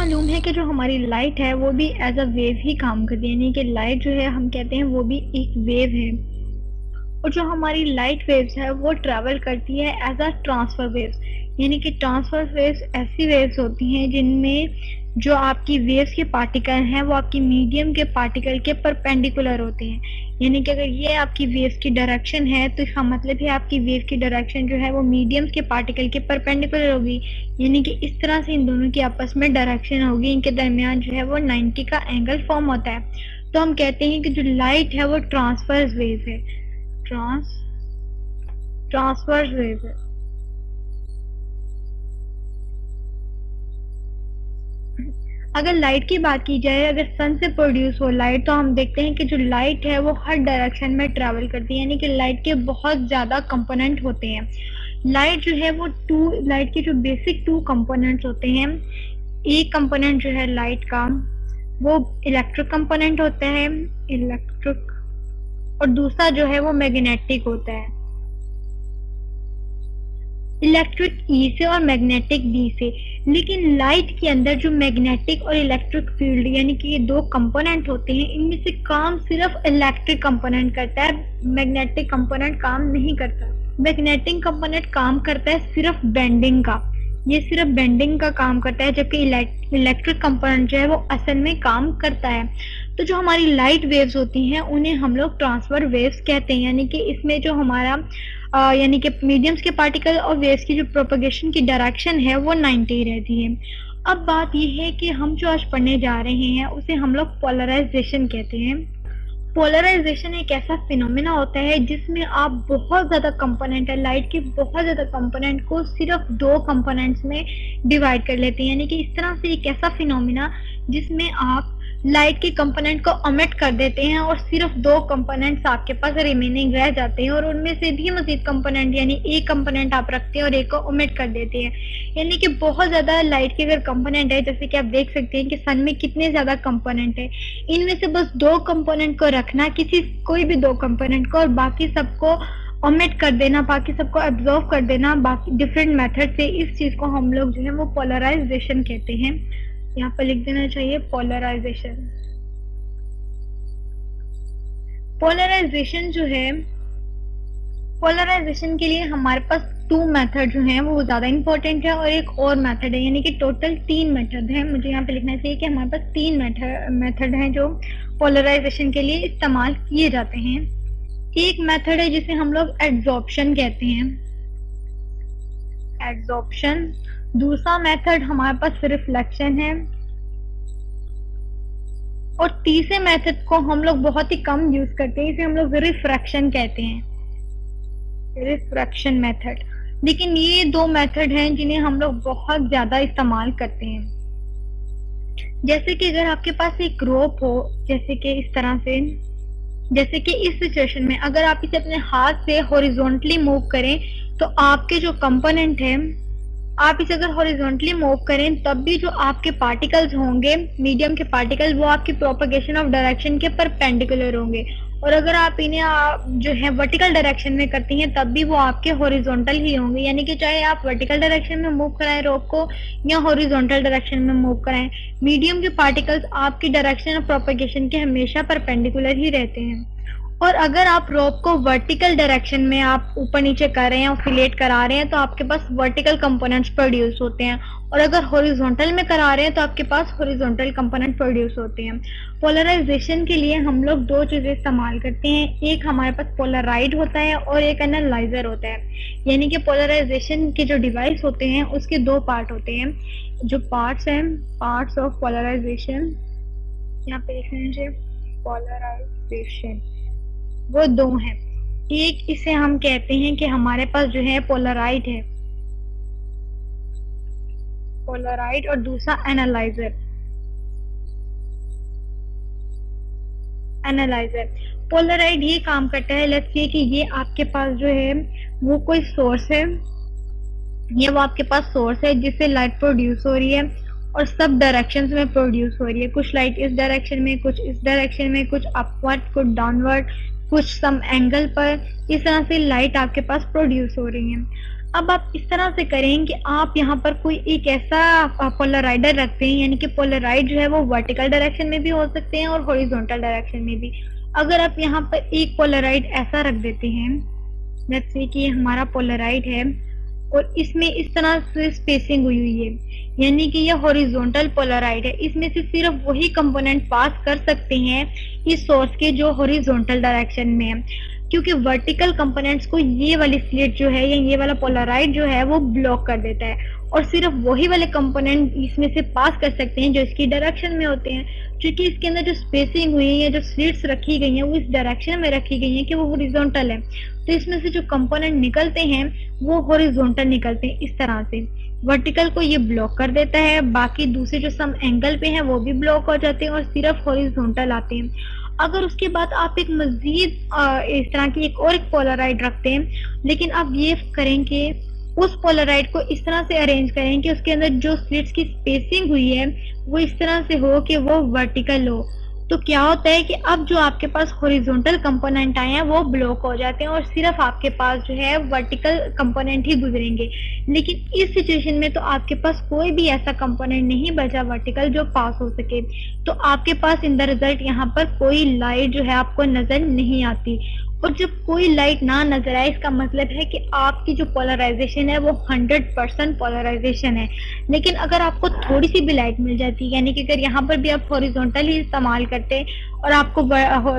मालूम है कि जो हमारी लाइट है वो भी एज अ वेव ही काम करती है, यानी कि लाइट जो है हम कहते हैं वो भी एक वेव है। और जो हमारी लाइट वेव्स है वो ट्रैवल करती है एज अ ट्रांसफर वेव्स, यानी कि ट्रांसफर वेव्स ऐसी वेव्स होती हैं जिनमें जो आपकी वेव्स के पार्टिकल हैं वो आपकी मीडियम के पार्टिकल के परपेंडिकुलर होते हैं। यानी कि अगर ये आपकी वेव्स की डायरेक्शन है तो इसका मतलब है आपकी वेव की डायरेक्शन जो है वो मीडियम्स के पार्टिकल के परपेंडिकुलर होगी, यानी कि इस तरह से इन दोनों की आपस में डायरेक्शन होगी, इनके दरमियान जो है वो 90 का एंगल फॉर्म होता है। तो हम कहते हैं कि जो लाइट है वो ट्रांसवर्स वेव है, ट्रांसवर्स वेव है। अगर लाइट की बात की जाए, अगर सन से प्रोड्यूस हो लाइट, तो हम देखते हैं कि जो लाइट है वो हर डायरेक्शन में ट्रैवल करती है, यानी कि लाइट के बहुत ज़्यादा कंपोनेंट होते हैं। लाइट जो है वो लाइट के जो बेसिक टू कंपोनेंट्स होते हैं, एक कंपोनेंट जो है लाइट का वो इलेक्ट्रिक कंपोनेंट होता है, इलेक्ट्रिक, और दूसरा जो है वो मैग्नेटिक होता है, इलेक्ट्रिक ई से और मैग्नेटिक बी से। लेकिन लाइट के अंदर जो मैग्नेटिक और इलेक्ट्रिक फील्ड यानी कि ये दो कंपोनेंट होते हैं, इनमें से काम सिर्फ इलेक्ट्रिक कंपोनेंट करता है, मैग्नेटिक कंपोनेंट काम नहीं करता। मैग्नेटिक कंपोनेंट काम करता है सिर्फ बेंडिंग का, ये सिर्फ बेंडिंग का काम करता है, जबकि इलेक्ट्रिक कंपोनेंट जो है वो असल में काम करता है। तो जो हमारी लाइट वेव्स होती हैं उन्हें हम लोग ट्रांसफर वेव्स कहते हैं, यानी कि इसमें जो हमारा यानी कि मीडियम्स के पार्टिकल और वेव्स की जो प्रोपगेशन की डायरेक्शन है वो 90 रहती है। अब बात यह है कि हम जो आज पढ़ने जा रहे हैं उसे हम लोग पोलराइजेशन कहते हैं। पोलराइजेशन एक ऐसा फिनोमेना होता है जिसमें आप बहुत ज्यादा कंपोनेंट है, लाइट के बहुत ज्यादा कंपोनेंट को सिर्फ दो कंपोनेंट्स में डिवाइड कर लेते हैं, यानी कि इस तरह से एक ऐसा फिनोमेना जिसमें आप लाइट के कंपोनेंट को ओमिट कर देते हैं और सिर्फ दो कंपोनेंट्स आपके पास रिमेनिंग रह जाते हैं, और उनमें से भी मजीद कंपोनेंट यानी एक कंपोनेंट आप रखते हैं और एक को ओमिट कर देते हैं। यानी कि बहुत ज्यादा लाइट के अगर कंपोनेंट है, जैसे कि आप देख सकते हैं कि सन में कितने ज्यादा कंपोनेंट है, इनमें से बस दो कंपोनेंट को रखना, कोई भी दो कंपोनेंट को, और बाकी सबको ओमिट कर देना, बाकी सबको एब्जॉर्व कर देना बाकी डिफरेंट मेथड से। इस चीज को हम लोग जो है वो पोलराइजेशन कहते हैं। यहाँ पर लिख देना चाहिए पोलराइजेशन। पोलराइजेशन जो है, पोलराइजेशन के लिए हमारे पास टू मेथड जो हैं वो ज्यादा इंपॉर्टेंट है और एक और मेथड है, यानी कि टोटल 3 मेथड हैं। मुझे यहाँ पे लिखना चाहिए कि हमारे पास 3 मेथड हैं जो पोलराइजेशन के लिए इस्तेमाल किए जाते हैं। एक मेथड है जिसे हम लोग एड्सॉर्प्शन कहते हैं, एड्सॉर्प्शन। दूसरा मेथड हमारे पास रिफ्लेक्शन है, और तीसरे मेथड को हम लोग बहुत ही कम यूज करते हैं, इसे हम लोग रिफ्रैक्शन कहते हैं, रिफ्रैक्शन मेथड। लेकिन ये दो मेथड हैं जिन्हें हम लोग बहुत ज्यादा इस्तेमाल करते हैं। जैसे कि अगर आपके पास एक रोप हो, जैसे कि इस तरह से, जैसे कि इस सिचुएशन में अगर आप इसे अपने हाथ से हॉरिजॉन्टली मूव करें तो आपके जो कंपोनेंट है, आप इसे अगर हॉरिजॉन्टली मूव करें तब भी जो आपके पार्टिकल्स होंगे, मीडियम के पार्टिकल, वो आपकी प्रोपगेशन ऑफ डायरेक्शन के परपेंडिकुलर होंगे, और अगर आप इन्हें जो है वर्टिकल डायरेक्शन में करती हैं तब भी वो आपके हॉरिजॉन्टल ही होंगे। यानी कि चाहे आप वर्टिकल डायरेक्शन में मूव कराएं रोप को या हॉरिजॉन्टल डायरेक्शन में मूव कराएं, मीडियम के पार्टिकल्स आपकी डायरेक्शन ऑफ प्रोपगेशन के हमेशा परपेंडिकुलर ही रहते हैं। और अगर आप रोप को वर्टिकल डायरेक्शन में आप ऊपर नीचे कर रहे हैं, ऑसिलेट करा रहे हैं, तो आपके पास वर्टिकल कंपोनेंट्स प्रोड्यूस होते हैं, और अगर हॉरिजॉन्टल में करा रहे हैं तो आपके पास हॉरिजॉन्टल कंपोनेंट प्रोड्यूस होते हैं। पोलराइजेशन के लिए हम लोग दो चीजें इस्तेमाल करते हैं, एक हमारे पास पोलराइड होता है और एक एनालाइजर होता है। यानी कि पोलराइजेशन के जो डिवाइस होते हैं उसके दो पार्ट होते हैं। जो पार्ट्स हैं, पार्ट्स ऑफ पोलराइजेशन, यहाँ पे लिख लीजिए पोलराइजेशन, वो दो हैं। एक इसे हम कहते हैं कि हमारे पास जो है पोलराइड है, पोलराइड, और दूसरा एनालाइजर, एनालाइजर। पोलराइड ये काम करता है, लेट्स से कि ये आपके पास जो है वो कोई सोर्स है, ये वो आपके पास सोर्स है जिससे लाइट प्रोड्यूस हो रही है और सब डायरेक्शंस में प्रोड्यूस हो रही है। कुछ लाइट इस डायरेक्शन में, कुछ इस डायरेक्शन में, कुछ अपवर्ड, कुछ डाउनवर्ड, कुछ सम एंगल पर इस तरह से लाइट आपके पास प्रोड्यूस हो रही है। अब आप इस तरह से करें कि आप यहाँ पर कोई एक ऐसा पोलराइडर रखते हैं, यानी कि पोलराइड जो है वो वर्टिकल डायरेक्शन में भी हो सकते हैं और हॉरिजॉन्टल डायरेक्शन में भी। अगर आप यहाँ पर एक पोलराइड ऐसा रख देते हैं, जैसे कि हमारा पोलराइड है और इसमें इस तरह से स्पेसिंग हुई है, यानी कि यह हॉरिजॉन्टल पोलराइड है, इसमें से सिर्फ वही कंपोनेंट पास कर सकते हैं इस सोर्स के जो हॉरिजॉन्टल डायरेक्शन में है, क्योंकि वर्टिकल कंपोनेंट्स को ये वाली स्लिट जो है या ये वाला पोलराइड जो है वो ब्लॉक कर देता है, और सिर्फ वही वाले कंपोनेंट इसमें से पास कर सकते हैं जो इसकी डायरेक्शन में होते हैं। क्योंकि इसके अंदर जो स्पेसिंग हुई है या जो स्लिट्स रखी गई हैं वो इस डायरेक्शन में रखी गई हैं कि वो हॉरिजॉन्टल है, तो इसमें से जो कंपोनेंट निकलते हैं वो हॉरिजॉन्टल निकलते हैं इस तरह से। वर्टिकल को ये ब्लॉक कर देता है, बाकी दूसरे जो सम एंगल पे हैं वो भी ब्लॉक हो जाते हैं और सिर्फ हॉरिजॉन्टल आते हैं। अगर उसके बाद आप एक मजीद इस तरह की एक पोलराइड रखते हैं, लेकिन आप ये करेंगे उस पोलराइड को इस तरह से अरेंज करें कि उसके अंदर जो स्लिट्स की स्पेसिंग हुई है वो इस तरह से हो कि वो वर्टिकल हो, तो क्या होता है कि अब जो आपके पास हॉरिजॉन्टल कंपोनेंट आए हैं वो ब्लॉक हो जाते हैं और सिर्फ आपके पास जो है वर्टिकल कंपोनेंट ही गुजरेंगे। लेकिन इस सिचुएशन में तो आपके पास कोई भी ऐसा कंपोनेंट नहीं बचा वर्टिकल जो पास हो सके, तो आपके पास इन द रिजल्ट यहाँ पर कोई लाइट जो है आपको नजर नहीं आती। और जब कोई लाइट ना नजर आए इसका मतलब है कि आपकी जो पोलराइजेशन है वो 100% पोलराइजेशन है। लेकिन अगर आपको थोड़ी सी भी लाइट मिल जाती, यानी कि अगर यहाँ पर भी आप हॉरिजॉन्टल ही इस्तेमाल करते और आपको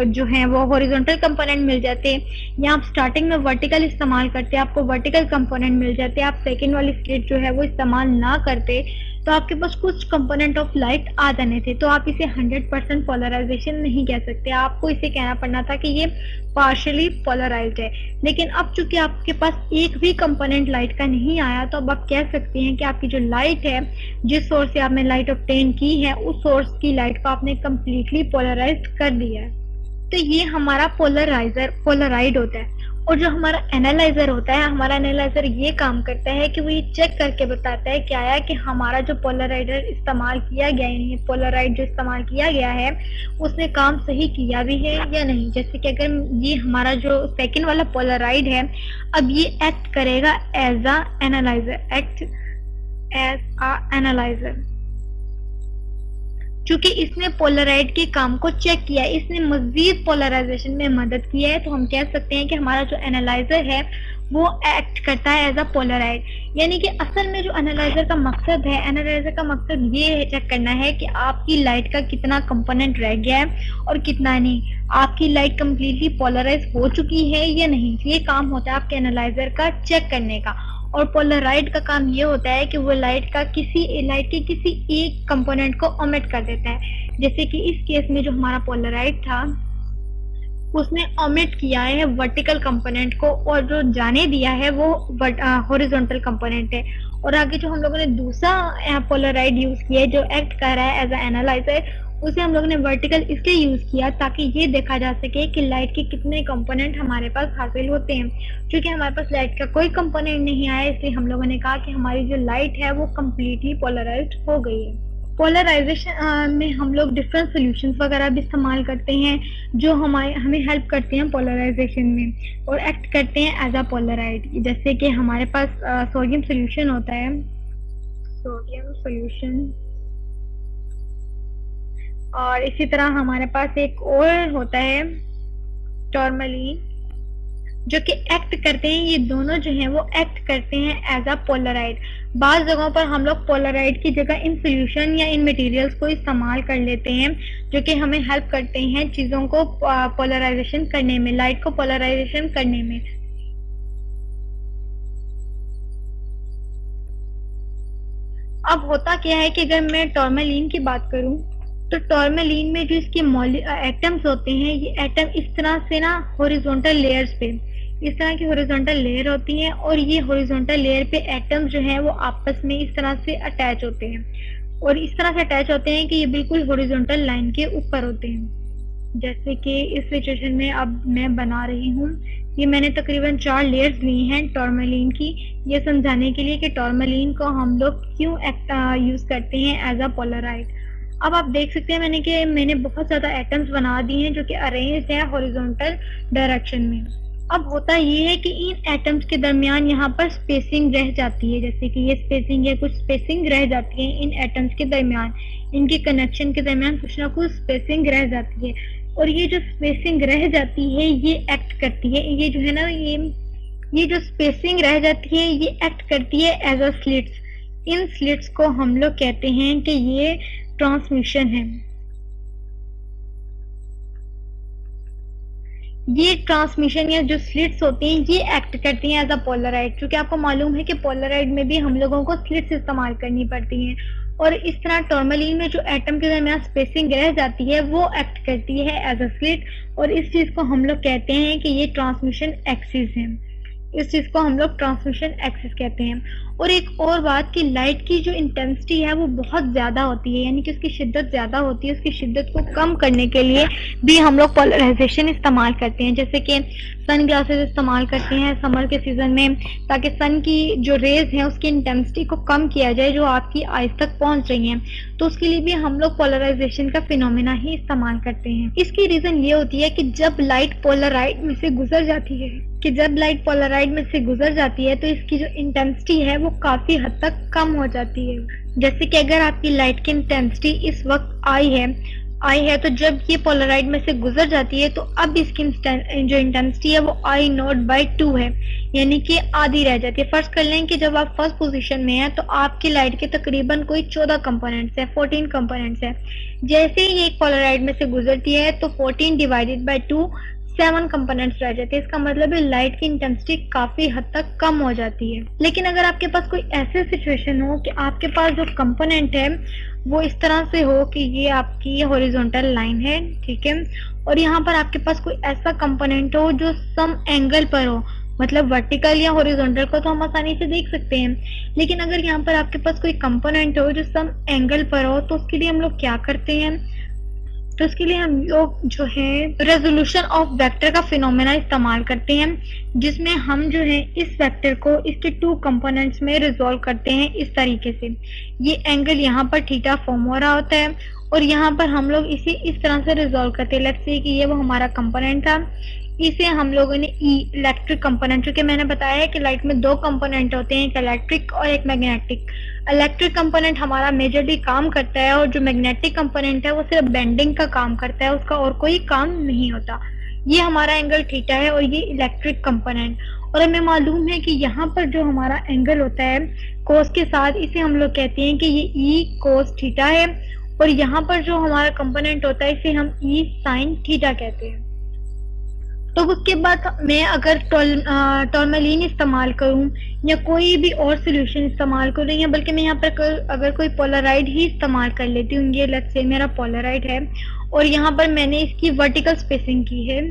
जो है वो हॉरिजॉन्टल कंपोनेंट मिल जाते, या आप स्टार्टिंग में वर्टिकल इस्तेमाल करते आपको वर्टिकल कंपोनेंट मिल जाते, आप सेकेंड वाली स्लिट जो है वो इस्तेमाल ना करते, तो आपके पास कुछ कंपोनेंट ऑफ लाइट आ जाने थे, तो आप इसे 100% पोलराइजेशन नहीं कह सकते, आपको इसे कहना पड़ना था कि ये पार्शियली पोलराइज्ड है। लेकिन अब चूंकि आपके पास एक भी कंपोनेंट लाइट का नहीं आया, तो अब आप कह सकते हैं कि आपकी जो लाइट है, जिस सोर्स से आपने लाइट ऑब्टेन की है, उस सोर्स की लाइट को आपने कम्प्लीटली पोलराइज कर दिया है। तो ये हमारा पोलराइड होता है। और जो हमारा एनालाइजर होता है, हमारा एनालाइजर ये काम करता है कि वो ये चेक करके बताता है क्या है कि हमारा जो पोलराइडर इस्तेमाल किया गया है, पोलराइड जो इस्तेमाल किया गया है उसने काम सही किया भी है या नहीं। जैसे कि अगर ये हमारा जो सेकंड वाला पोलराइड है, अब ये एक्ट करेगा एज अ एनालाइजर, क्योंकि इसने पोलराइड के काम को चेक किया, इसने मजीद पोलराइजेशन में मदद किया है, तो हम कह सकते हैं कि हमारा जो एनालाइजर है वो एक्ट करता है एज अ पोलराइड। यानी कि असल में जो एनालाइजर का मकसद है, एनालाइजर का मकसद ये है चेक करना है कि आपकी लाइट का कितना कंपोनेंट रह गया है और कितना नहीं, आपकी लाइट कम्प्लीटली पोलराइज हो चुकी है या नहीं। ये काम होता है आपके एनालाइजर का चेक करने का। और पोलराइड का काम ये होता है कि वो लाइट के किसी एक कंपोनेंट को ओमिट कर देता है। जैसे कि इस केस में जो हमारा पोलराइड था उसने ओमिट किया है वर्टिकल कंपोनेंट को, और जो जाने दिया है वो हॉरिजॉन्टल कंपोनेंट है। और आगे जो हम लोगों ने दूसरा पोलराइड यूज किया है जो एक्ट कर रहा है एज अ एनालाइजर, उसे हम लोगों ने वर्टिकल इसलिए यूज किया ताकि ये देखा जा सके कि लाइट के कितने कंपोनेंट हमारे पास हासिल होते हैं। क्योंकि हमारे पास लाइट का कोई कंपोनेंट नहीं आया, इसलिए हम लोगों ने कहा कि हमारी जो लाइट है वो कम्प्लीटली पोलराइज्ड हो गई है। पोलराइजेशन में हम लोग डिफरेंट सोल्यूशंस वगैरह भी इस्तेमाल करते हैं जो हमें हेल्प करते हैं पोलराइजेशन में और एक्ट करते हैं एज अ पोलराइड। जैसे कि हमारे पास सोडियम सोल्यूशन होता है, सोडियम सोल्यूशन, और इसी तरह हमारे पास एक और होता है टॉर्मलिन, जो कि एक्ट करते हैं, ये दोनों जो हैं वो एक्ट करते हैं एज अ पोलराइड। बाज़ जगहों पर हम लोग पोलराइड की जगह इन सोल्यूशन या इन मटेरियल्स को इस्तेमाल कर लेते हैं जो कि हमें हेल्प करते हैं चीज़ों को पोलराइजेशन करने में, लाइट को पोलराइजेशन करने में। अब होता क्या है कि अगर मैं टॉर्मलिन की बात करूं तो टॉर्मलिन में जो इसके एटम्स होते हैं, ये एटम इस तरह से ना हॉरिजॉन्टल लेयर्स पे, इस तरह की हॉरिजॉन्टल लेयर होती है और ये हॉरिजॉन्टल लेयर पे एटम्स जो हैं वो आपस में इस तरह से अटैच होते हैं, और इस तरह से अटैच होते हैं कि ये बिल्कुल हॉरिजॉन्टल लाइन के ऊपर होते हैं। जैसे कि इस सिचुएशन में अब मैं बना रही हूँ, ये मैंने तकरीबन 4 लेयर्स ली हैं टॉर्मलिन की, ये समझाने के लिए कि टॉर्मलिन को हम लोग क्यों यूज करते हैं एज अ पोलराइड। अब आप देख सकते हैं मैंने बहुत ज्यादा एटम्स बना दिए हैं जो कि अरेंज्ड है हॉरिजॉन्टल डायरेक्शन में। अब होता ये है कि इन एटम्स के दरमियान यहाँ पर स्पेसिंग रह जाती है, जैसे कि ये स्पेसिंग है, कुछ स्पेसिंग रह जाती है इन एटम्स के दरमियान, इनके कनेक्शन के दरमियान कुछ ना कुछ स्पेसिंग रह जाती है। और ये जो स्पेसिंग रह जाती है ये एक्ट करती है, ये जो है ना ये जो स्पेसिंग रह जाती है ये एक्ट करती है एज अ स्लिट्स। इन स्लिट्स को हम लोग कहते हैं कि ये ट्रांसमिशन है। ये ट्रांसमिशन या जो स्लिट्स होती हैं ये एक्ट करती हैं एज अ पोलराइड, क्योंकि आपको मालूम है कि पोलराइड में भी हम लोगों को स्लिट्स इस्तेमाल करनी पड़ती हैं। और इस तरह टॉर्मलिन में जो एटम के दरमियान स्पेसिंग रह जाती है वो एक्ट करती है एज अ स्लिट, और इस चीज को हम लोग कहते हैं कि ये ट्रांसमिशन एक्सिस है। इस चीज को हम लोग ट्रांसमिशन एक्सिस कहते हैं। और एक और बात कि लाइट की जो इंटेंसिटी है वो बहुत ज्यादा होती है, यानी कि उसकी शिद्दत ज्यादा होती है। उसकी शिद्दत को कम करने के लिए भी हम लोग पोलराइजेशन इस्तेमाल करते हैं, जैसे कि सन ग्लासेस इस्तेमाल करते हैं समर के सीजन में, ताकि सन की जो रेज है उसकी इंटेंसिटी को कम किया जाए जो आपकी आइज तक पहुंच रही है। तो उसके लिए भी हम लोग पोलराइजेशन का फिनोमेना ही इस्तेमाल करते हैं। इसकी रीजन ये होती है कि जब लाइट पोलराइड में से गुजर जाती है तो इसकी जो इंटेंसिटी है वो काफी हद तक कम हो जाती है। जैसे कि अगर आपकी लाइट की इंटेंसिटी इस वक्त आई है तो जब ये पोलराइड में से गुजर जाती है तो अब इसकी जो इंटेंसिटी है वो I0/2 है, यानी कि आधी रह जाती है। फर्ज कर लें कि जब आप फर्स्ट पोजीशन में हैं तो आपकी लाइट के तकरीबन कोई 14 कंपोनेंट्स है, 14 कंपोनेंट्स है। जैसे ही एक पोलराइड में से गुजरती है तो 14 डिवाइडेड बाय 2 7 कंपोनेंट्स रह जाते हैं। इसका मतलब है लाइट की इंटेंसिटी काफी हद तक कम हो जाती है। लेकिन अगर आपके पास कोई ऐसी सिचुएशन हो कि आपके पास जो कंपोनेंट है वो इस तरह से हो कि ये आपकी हॉरिजॉन्टल लाइन है, ठीक है, और यहाँ पर आपके पास कोई ऐसा कंपोनेंट हो जो सम एंगल पर हो, मतलब वर्टिकल या हॉरिजॉन्टल को तो हम आसानी से देख सकते हैं, लेकिन अगर यहाँ पर आपके पास कोई कंपोनेंट हो जो सम एंगल पर हो तो उसके लिए हम लोग क्या करते हैं, तो इसके लिए हम लोग जो है रेजोल्यूशन ऑफ वेक्टर का फिनोमेना इस्तेमाल करते हैं, जिसमें हम जो है इस वेक्टर को इसके 2 कंपोनेंट्स में रिजोल्व करते हैं इस तरीके से। ये एंगल यहाँ पर थीटा फॉर्म हो रहा होता है और यहाँ पर हम लोग इसे इस तरह से रिजोल्व करते हैं। लेट्स से कि ये वो हमारा कंपोनेंट था, इसे हम लोगों ने इलेक्ट्रिक कंपोनेंट, क्योंकि मैंने बताया है कि लाइट में 2 कंपोनेंट होते हैं, एक इलेक्ट्रिक और एक मैग्नेटिक। इलेक्ट्रिक कंपोनेंट हमारा मेजरली काम करता है और जो मैग्नेटिक कंपोनेंट है वो सिर्फ बेंडिंग का काम करता है, उसका और कोई काम नहीं होता। ये हमारा एंगल थीटा है और ये इलेक्ट्रिक कंपोनेंट। और हमें मालूम है कि यहाँ पर जो हमारा एंगल होता है कोस के साथ, इसे हम लोग कहते हैं कि ये ई कोस थीटा है, और यहाँ पर जो हमारा कंपोनेंट होता है इसे हम ई साइन थीटा कहते हैं। तो उसके बाद मैं अगर टॉर्मेलिन इस्तेमाल करूं या कोई भी और सोल्यूशन इस्तेमाल करूं, या बल्कि मैं यहाँ पर अगर कोई पोलराइड ही इस्तेमाल कर लेती हूँ, ये लेट्स से मेरा पोलराइड है और यहाँ पर मैंने इसकी वर्टिकल स्पेसिंग की है।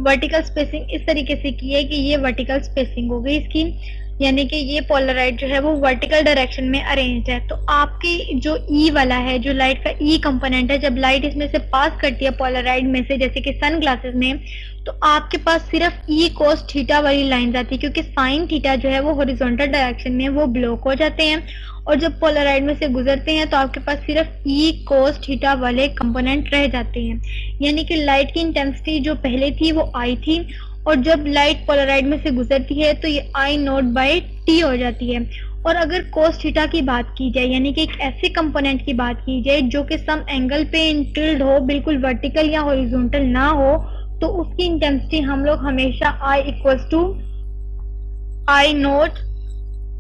वर्टिकल स्पेसिंग इस तरीके से की है कि ये वर्टिकल स्पेसिंग हो गई इसकी, यानी कि ये पोलराइड जो है वो वर्टिकल डायरेक्शन में अरेंज है। तो आपकी जो ई वाला है, जो लाइट का ई कंपोनेंट है, जब लाइट इसमें से पास करती है पोलराइड में से, जैसे कि सन ग्लासेस में, तो आपके पास सिर्फ ई कोस थीटा वाली लाइन आती है, क्योंकि साइन थीटा जो है वो हॉरिजॉन्टल डायरेक्शन में वो ब्लॉक हो जाते हैं और जब पोलराइड में से गुजरते हैं तो आपके पास सिर्फ ई कोस थीटा वाले कंपोनेंट रह जाते हैं। यानी कि लाइट की इंटेंसिटी जो पहले थी वो आई थी और जब लाइट पोलराइड में से गुजरती है तो ये I0/T हो जाती है। और अगर कोस थीटा की बात की जाए, यानी कि एक ऐसे कंपोनेंट की बात की जाए जो कि सम एंगल पे इंटिल्ड हो, बिल्कुल वर्टिकल या हॉरिजॉन्टल ना हो, तो उसकी इंटेंसिटी हम लोग हमेशा I=I0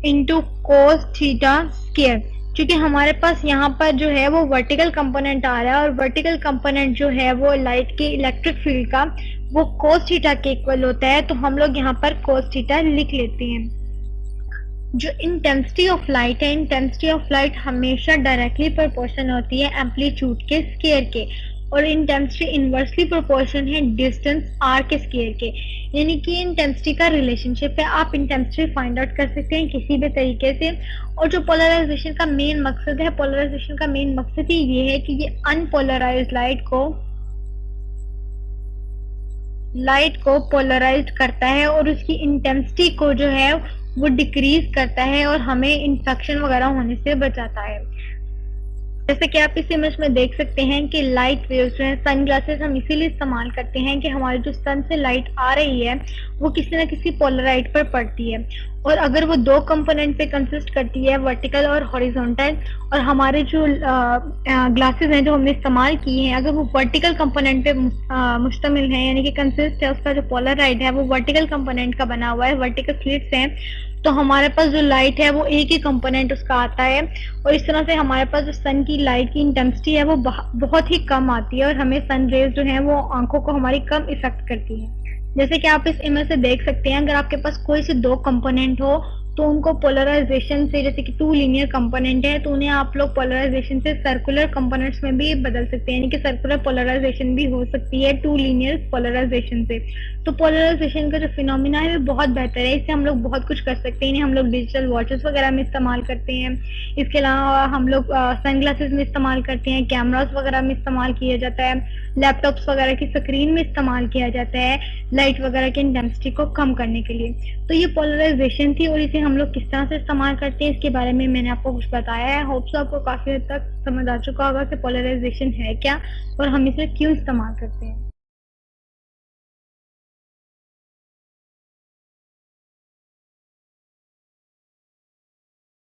into cos theta square, क्योंकि हमारे पास यहाँ पर जो है वो वर्टिकल कंपोनेंट आ रहा है और वर्टिकल कंपोनेंट जो है वो लाइट के इलेक्ट्रिक फील्ड का वो कोस थीटा के इक्वल होता है, तो हम लोग यहाँ पर कोस थीटा लिख लेते हैं। जो इंटेंसिटी ऑफ लाइट है, इंटेंसिटी ऑफ लाइट हमेशा डायरेक्टली प्रोपोर्शन होती है एम्पलीट्यूड के स्क्वायर के, और इंटेंसिटी इनवर्सली प्रोपोर्शन है डिस्टेंस r के स्क्वायर के, यानी कि इंटेंसिटी का रिलेशनशिप है। आप इंटेंसिटी फाइंड आउट कर सकते हैं किसी भी तरीके से। और जो पोलराइजेशन का मेन मकसद है, पोलराइजेशन का मेन मकसद ही ये है कि ये अनपोलराइज्ड लाइट को पोलराइज्ड करता है और उसकी इंटेंसिटी को जो है वो डिक्रीज करता है और हमें इन्फेक्शन वगैरह होने से बचाता है। जैसे कि आप इस इमेज में देख सकते हैं कि लाइट वेव्स जो है, सन ग्लासेस हम इसीलिए इस्तेमाल करते हैं कि हमारी जो सन से लाइट आ रही है वो किसी न किसी पोलराइड पर पड़ती है, और अगर वो दो कंपोनेंट पे कंसिस्ट करती है, वर्टिकल और हॉरिजॉन्टल, और हमारे जो ग्लासेस हैं जो हमने इस्तेमाल किए हैं अगर वो वर्टिकल कंपोनेंट पे मुश्तमिल है, यानी कि कंसिस्ट है, उसका जो पोलराइड है वो वर्टिकल कंपोनेंट का बना हुआ है, वर्टिकल स्लिट्स हैं, तो हमारे पास जो लाइट है वो एक ही कंपोनेंट उसका आता है, और इस तरह से हमारे पास जो सन की लाइट की इंटेंसिटी है वो बहुत ही कम आती है, और हमें सन रेज जो है वो आंखों को हमारी कम इफेक्ट करती है। जैसे कि आप इस इमेज से देख सकते हैं, अगर आपके पास कोई से दो कंपोनेंट हो तो उनको पोलराइजेशन से, जैसे कि टू लीनियर कंपोनेंट है तो उन्हें आप लोग पोलराइजेशन से सर्कुलर कंपोनेंट्स में भी बदल सकते हैं, यानी कि सर्कुलर पोलराइजेशन भी हो सकती है टू लीनियर पोलराइजेशन से। तो पोलराइजेशन का जो फिनोमिना है वो बहुत बेहतर है, इससे हम लोग बहुत कुछ कर सकते हैं, हम लोग डिजिटल वॉचेस वगैरह में इस्तेमाल करते हैं, इसके अलावा हम लोग सन ग्लासेस में इस्तेमाल करते हैं, कैमरास वगैरह में इस्तेमाल किया जाता है, लैपटॉप्स वगैरह की स्क्रीन में इस्तेमाल किया जाता है लाइट वगैरह की इंटेंसिटी को कम करने के लिए। तो ये पोलराइजेशन थी, और इसे हम लोग किस तरह से इस्तेमाल करते हैं इसके बारे में मैंने आपको कुछ बताया है। होप सो आपको काफी हद तक समझ आ चुका होगा कि पोलराइजेशन है क्या और हम इसे क्यों इस्तेमाल करते हैं।